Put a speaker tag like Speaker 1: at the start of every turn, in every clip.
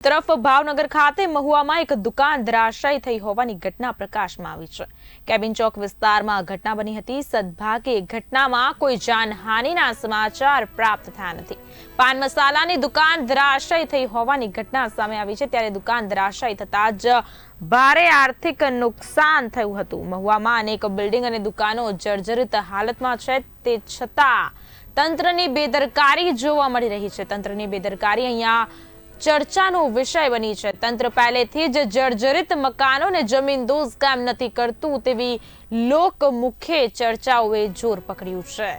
Speaker 1: તરફ ભાવનગર ખાતે મહુવામાં એક દુકાન ધરાશાયી થઈ હોવાની ઘટના પ્રકાશમાં આવી છે। કેબિન ચોક વિસ્તારમાં ઘટના બની હતી। સદભાગે ઘટનામાં કોઈ જાનહાનિના સમાચાર પ્રાપ્ત થયા નથી। પાન મસાલાની દુકાન ધરાશાયી થઈ હોવાની ઘટના સામે આવી છે, ત્યારે દુકાન ધરાશાયી થતાં જ ભારે આર્થિક નુકસાન થયું હતું। મહુવામાં અનેક બિલ્ડિંગ અને દુકાનો જર્જરિત હાલતમાં છે, તે છતાં તંત્રની બેદરકારી જોવા મળી રહી છે। તંત્રની બેદરકારી અહીંયા ચર્ચાનો વિષય બની છે। તંત્ર પહેલેથી જ જર્જરિત મકાનોને જમીનદોઝ કેમ નથી કરતું તેવી લોકમુખે ચર્ચાઓએ જોર પકડ્યું છે।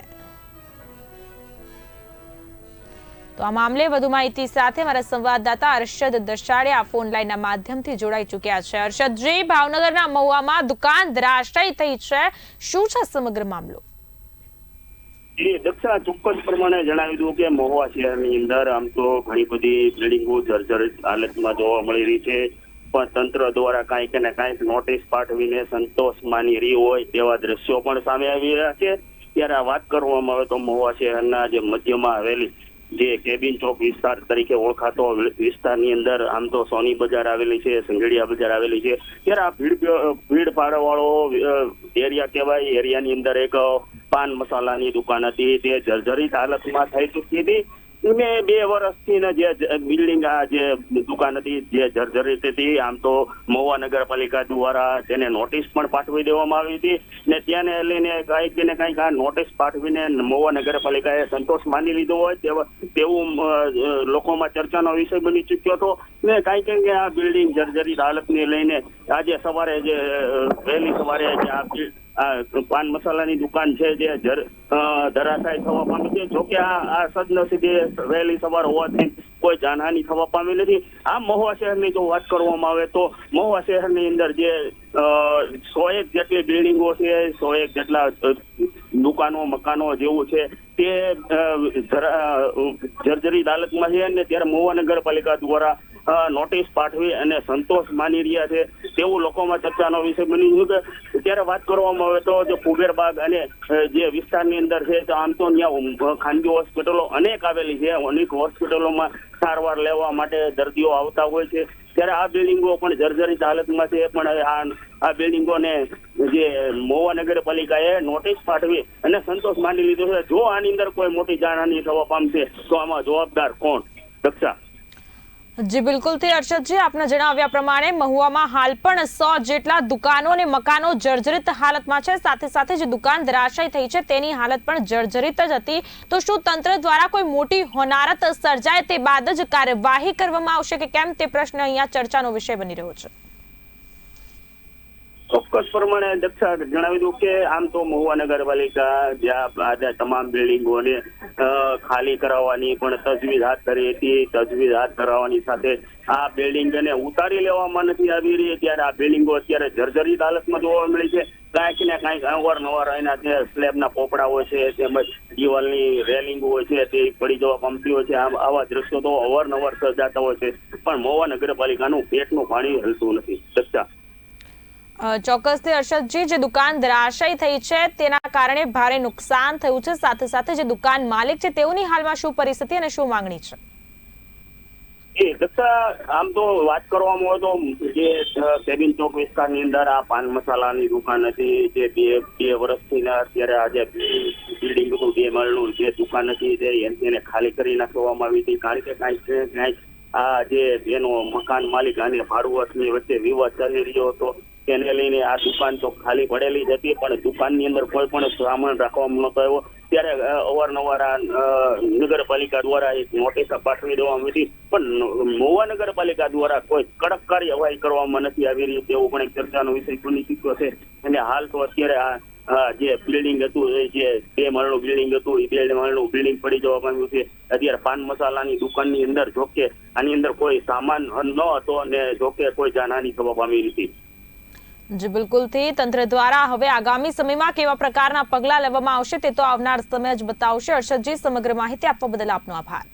Speaker 1: તો આ મામલે વધુ માહિતી સાથે મારા સંવાદદાતા અરશદ દશાડિયા ફોન લાઈનના માધ્યમથી જોડાઈ ચૂક્યા છે। અરશદજી, ભાવનગરના મહુવામાં દુકાન ધરાશાયી થઈ છે, શું છે સમગ્ર મામલો?
Speaker 2: દક્ષા ચોક્કસ પ્રમાણે જણાવી દઉં કે મહુવા શહેરની અંદર આમ તો ઘણી બધી બિલ્ડિંગો જર્જરિત હાલતમાં જોવા મળી રહી છે, પણ તંત્ર દ્વારા કાંઈક ને કાંઈક નોટિસ પાઠવીને સંતોષ માની રહી હોય તેવા દ્રશ્યો પણ સામે આવી રહ્યા છે। ત્યારે આ વાત કરવામાં આવે તો મહુવા શહેરના જે મધ્યમાં આવેલી જે કેબિન ચોક વિસ્તાર તરીકે ઓળખાતો વિસ્તારની અંદર આમ તો સોની બજાર આવેલી છે, સંઘેડિયા બજાર આવેલી છે। ત્યારે આ ભીડ ભાડવાળો એરિયા કહેવાય। એરિયાની અંદર એક પાન મસાલાની દુકાન હતી, તે જર્જરિત હાલતમાં થઈ ચૂકી હતી। અને 2 વર્ષથી જે બિલ્ડિંગ આ જે દુકાન હતી જે જર્જરિત હતી, આમ તો મહુવા નગરપાલિકા દ્વારા તેને નોટિસ પણ પાઠવી દેવામાં આવી હતી ને ત્યાંને લઈને કાંઈક ને કાંઈક આ નોટિસ પાઠવીને મહુવા નગરપાલિકાએ સંતોષ માની લીધો હોય તેવું લોકોમાં ચર્ચાનો વિષય બની ચૂક્યો હતો ને કાંઈક આ બિલ્ડિંગ જર્જરિત હાલતને લઈને આજે સવારે જે વહેલી સવારે જે આ પાન મસાલાની દુકાન છે જે ધરાશાયી થવા પામી છે। જોકે આ સદનસીબે વહેલી સવાર હોવાથી કોઈ જાનહાની થવા પામી નથી। આ મહુવા શહેરની જો વાત કરવામાં આવે તો મહુવા શહેરની અંદર જે 101 જેટલી બિલ્ડિંગો છે, 101 જેટલા દુકાનો મકાનો જેવું છે તે જર્જરિત હાલતમાં છે અને ત્યારે મહુવા નગરપાલિકા દ્વારા નોટિસ પાઠવી અને સંતોષ માની રહ્યા છે તેવું લોકોમાં ચર્ચાનો વિષય બની છે। ત્યારે વાત કરવામાં આવે તો જો કુબેરબાગ અને જે વિસ્તારની અંદર છે તો આમ તો ત્યાં ખાનગી હોસ્પિટલો અનેક આવેલી છે, અનેક હોસ્પિટલોમાં સારવાર લેવા માટે દર્દીઓ આવતા હોય છે। ત્યારે આ બિલ્ડિંગો પણ જર્જરિત હાલતમાં છે, પણ આ બિલ્ડિંગોને જે મહુવા નગરપાલિકાએ નોટિસ પાઠવી અને સંતોષ માની લીધો છે। જો આની અંદર કોઈ મોટી જાનહાની થવા પામશે તો આમાં જવાબદાર કોણ? દક્ષા।
Speaker 1: જી બિલકુલ થી અરશદજી, આપના જણાવ્યા પ્રમાણે મહુવામાં હાલ પણ 100 જેટલા દુકાનો અને મકાનો જર્જરિત હાલતમાં છે, સાથે સાથે જે દુકાન ધરાશાયી થઈ છે તેની હાલત પણ જર્જરિત જ હતી। તો શું તંત્ર દ્વારા કોઈ મોટી હોનારત સર્જાય તે બાદ જ કાર્યવાહી કરવામાં આવશે કે કેમ, તે પ્રશ્ન અહીંયા ચર્ચાનો વિષય બની રહ્યો છે।
Speaker 2: ચોક્કસ પ્રમાણે દક્ષા જણાવી દઉં કે આમ તો મહુવા નગરપાલિકા જ્યાં આજે તમામ બિલ્ડિંગોને ખાલી કરાવવાની પણ તજવીજ હાથ ધરી હતી। તજવીજ હાથ ધરાવવાની સાથે આ બિલ્ડિંગને ઉતારી લેવામાં નથી આવી રહી, ત્યારે આ બિલ્ડિંગો અત્યારે જર્જરિત હાલતમાં જોવા મળી છે। કાંઈક ને કાંઈક અવારનવાર એના જે સ્લેબના પોપડા હોય છે તેમજ દિવાલની રેલિંગ હોય છે તે પડી જવા પામતી હોય છે। આવા દ્રશ્યો તો અવારનવાર સર્જાતા હોય છે, પણ મહુવા નગરપાલિકાનું પેટનું પાણી હલતું નથી। દક્ષા।
Speaker 1: ચોક્કસથી અરશદજી, જે દુકાન ધરાશાયી થઈ છે તેના કારણે ભારે નુકસાન થયું છે, સાથે સાથે જે દુકાન માલિક છે તેઓની હાલમાં શું પરિસ્થિતિ અને શું માંગણી છે?
Speaker 2: દક્ષા, આમ તો વાત કરવામાં આવે તો જે કેબિન ચોક વિસ્તારની અંદર આ પાન મસાલાની દુકાન હતી જે બે વર્ષથી અત્યારે આ જે બિલ્ડિંગ હતું 2 માળનું જે દુકાન હતી એને ખાલી કરી નાખવામાં આવી હતી, કારણ કે કાંઈક આ જે એનો મકાન માલિક અને ભાડુઆતની વચ્ચે વિવાદ ચાલી રહ્યો હતો તેને લઈને આ દુકાન તો ખાલી પડેલી જ હતી, પણ દુકાનની અંદર કોઈ પણ સામાન રાખવામાં નહોતો આવ્યો। ત્યારે અવારનવાર આ નગરપાલિકા દ્વારા એક નોટિસ પાઠવી દેવામાં હતી, પણ મહુવા નગરપાલિકા દ્વારા કોઈ કડક કાર્યવાહી કરવામાં નથી આવી રહી તેવો પણ એક ચર્ચાનો વિષય બની ચૂક્યો છે। અને હાલ તો અત્યારે આ જે બિલ્ડિંગ હતું જે 2 માળનું બિલ્ડિંગ હતું એ 2 માળનું બિલ્ડિંગ પડી જવા પામ્યું છે। અત્યારે પાન મસાલાની દુકાનની અંદર જોકે આની અંદર કોઈ સામાન ન હતો અને જોકે કોઈ જાનહાની થવા પામી હતી।
Speaker 1: જી બિલકુલ થી તંત્ર દ્વારા હવે આગામી સમયમાં કેવા પ્રકારના પગલાં લેવામાં આવશે તે તો આવનાર સમય જ બતાવશે। અરશદજી, સમગ્ર માહિતી આપવા બદલ આપનો આભાર।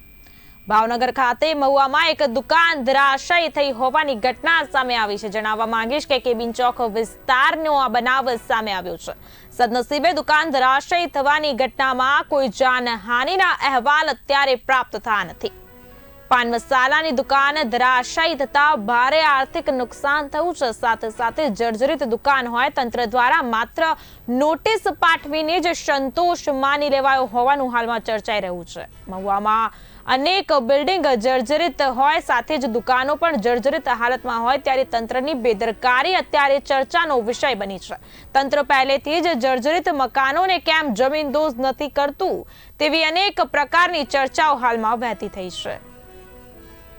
Speaker 1: ભાવનગર ખાતે મહુવામાં એક દુકાન ધરાશાયી થઈ હોવાની ઘટના સામે આવી છે। જણાવવા માંગીશ કે કેબિન ચોક વિસ્તારનો આ બનાવ સામે આવ્યો છે। સદનસીબે દુકાન ધરાશાયી થવાની ઘટનામાં કોઈ જાનહાનિના અહેવાલ અત્યારે પ્રાપ્ત થયા નથી। પાન મસાલાની દુકાન ધરાશાયી થતા ભારે આર્થિક નુકસાન થયું છે. સાથે સાથે જર્જરિત દુકાન હોય તંત્ર દ્વારા માત્ર નોટિસ પાઠવીને જ સંતોષ માની લેવાયો હોવાનું હાલમાં ચર્ચાઈ રહ્યું છે. મહુવામાં અનેક બિલ્ડિંગ જર્જરિત હોય સાથે જ દુકાનો પણ જર્જરિત હાલતમાં હોય ત્યારે તંત્રની બેદરકારી અત્યારે ચર્ચાનો વિષય બની છે. તંત્ર પહેલેથી જ જર્જરિત મકાનોને કેમ જમીનદોઝ નથી કરતું તેવી અનેક પ્રકારની ચર્ચાઓ હાલમાં વહેતી થઈ છે.